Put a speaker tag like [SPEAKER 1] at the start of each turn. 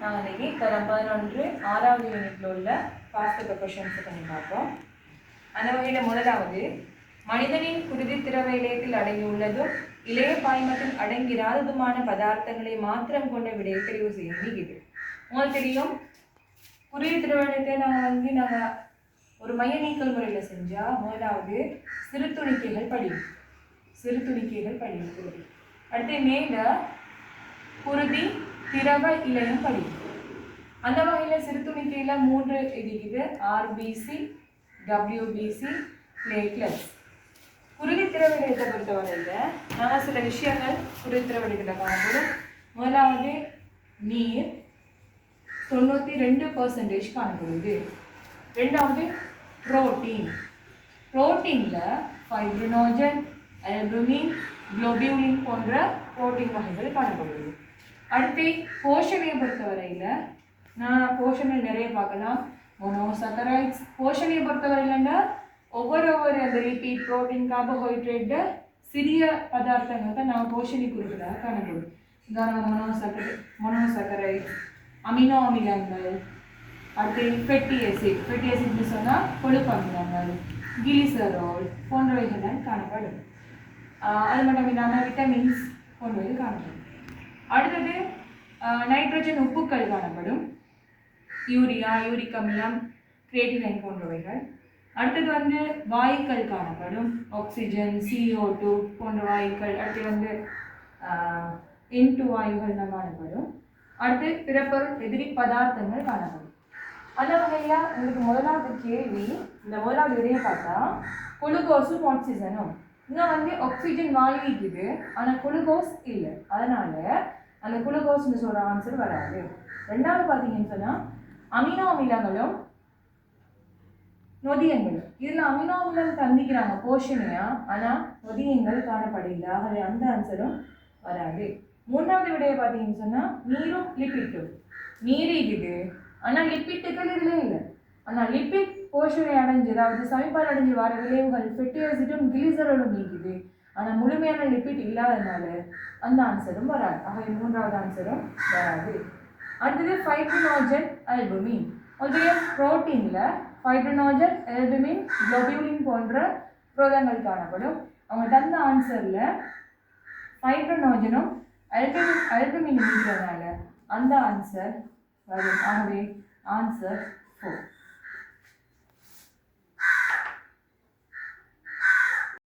[SPEAKER 1] நாங்கள் இன்றைக்கி தரம் 11 6வது யூனிட்டில் உள்ள பாஸ்ட் பேப்பர் கொஷின்ஸை பண்ணி பார்ப்போம். அந்த வகையில் முதலாவது, மனிதனின் குருதி திரவ இலையத்தில் அடங்கியுள்ளதும் இளைய பாய்மத்தில் அடங்கிராததுமான பதார்த்தங்களை மாத்திரம் கொண்ட விடையை தெரிவு செய்ய முடியுது. உங்களுக்கு தெரியும், குருதி திரவத்தை நாங்கள் ஒரு மைய நீக்கல் முறையில் செஞ்சால் முதலாவது சிறுதுணிக்கைகள் படியும். அடுத்து மேலே குருதி திரவ இலையும் படியும். அந்த வகையில் சிறுதுணிக்கையில் 3 இருக்குது: ஆர்பிசி, டபிள்யூபிசி, பிளேட்லெட்ஸ். குருதி திரவ இலையத்தை பொறுத்தவரையில் நாங்கள் சில விஷயங்கள் குருதி திரவ இலையத்தில் காணப்படும். முதலாவது நீர் 92% காணப்படுது. ரெண்டாவது புரோட்டீனில் ஃபைப்ரினோஜன், அல்புமின், குளோபியூலின் போன்ற புரோட்டீன் வகைகள் காணப்படுது. அடுத்து போஷணையை பொறுத்தவரையில் நான் போஷணை நிறைய பார்க்கலாம். மோனோசாக்கரைட்ஸ் போஷணையை பொறுத்தவரையில்னா ஒவ்வொரு அந்த லிபிட், புரோட்டீன், கார்போஹைட்ரேட்டு சிறிய பதார்த்தங்கள் தான் நான் போஷணை குறிப்பிடாக காணப்படும். உதாரணம் மோனோசாக்கரைட்ஸ், அமினோ அமிலங்கள், அடுத்து ஃபெட்டி ஆசிட்னு சொன்னால் கொழுப்பு அமிலங்கள், கிளிசரோல் போன்றவைகள் காணப்படும். அது மட்டும் இல்லாமல் விட்டமின்ஸ் போன்றவை காணப்படும். அடுத்தது நைட்ரஜன் உப்புக்கள் காணப்படும். யூரியா, யூரிக் அமிலம், கிரியேட்டினைன் போன்றவைகள். அடுத்தது வாயுக்கள் காணப்படும். ஆக்சிஜன், CO2 போன்ற வாயுக்கள். அடுத்து N2 வாயுகள் காணப்படும். அடுத்து பிறப்பொருள் எதிரி பதார்த்தங்கள் காணப்படும். அந்த வகையாக உங்களுக்கு முதலாவது கேள்வி, இந்த முதலாவது விடையை பார்த்தா குளுக்கோஸும் ஆக்சிஜனும். இங்கே ஆக்சிஜன் வாயு இருக்குது, ஆனால் குளுக்கோஸ் இல்லை. அதனால் அந்த குளுக்கோஸ்னு சொல்கிற ஆன்சர் வராது. ரெண்டாவது பார்த்தீங்கன்னு சொன்னால் அமினோ அமிலங்களும் நொதியங்களும். இதில் அமினோ அமிலம் தந்திக்கிறாங்க போஷணையா, ஆனால் நொதியங்கள் காணப்படல. ஆகவே அந்த ஆன்சரும் வராது. மூன்றாவது விடையை பார்த்தீங்கன்னு சொன்னால் நீரும் லிப்பிட்டும். நீர் இருக்குது, ஆனால் லிப்பிட்டுகள் இதில் இல்லை. ஆனால் லிப்பிட் போஷணை அடைஞ்சு, அதாவது சமிபால் அடைஞ்சு வர விளைவுகள் ஃபெட்டி ஆசிட்டும் கிளிசரோலும் நீக்குது. ஆனால் முழுமையான லிப்பிட் இல்லாததுனால அந்த ஆன்சரும் வராது. ஆகவே மூன்றாவது ஆன்சரும் வராது. அடுத்தது ஃபைப்ரினோஜன், அல்புமின். அதுவே புரோட்டீனில் ஃபைப்ரினோஜன், அல்புமின், குளோபியூலின் போன்ற புரதங்கள் காணப்படும். அவங்க தந்த ஆன்சரில் ஃபைப்ரினோஜனும் அல்புமின் இருக்கிறதுனால அந்த ஆன்சர் வரும். ஆகவே ஆன்சர் 4.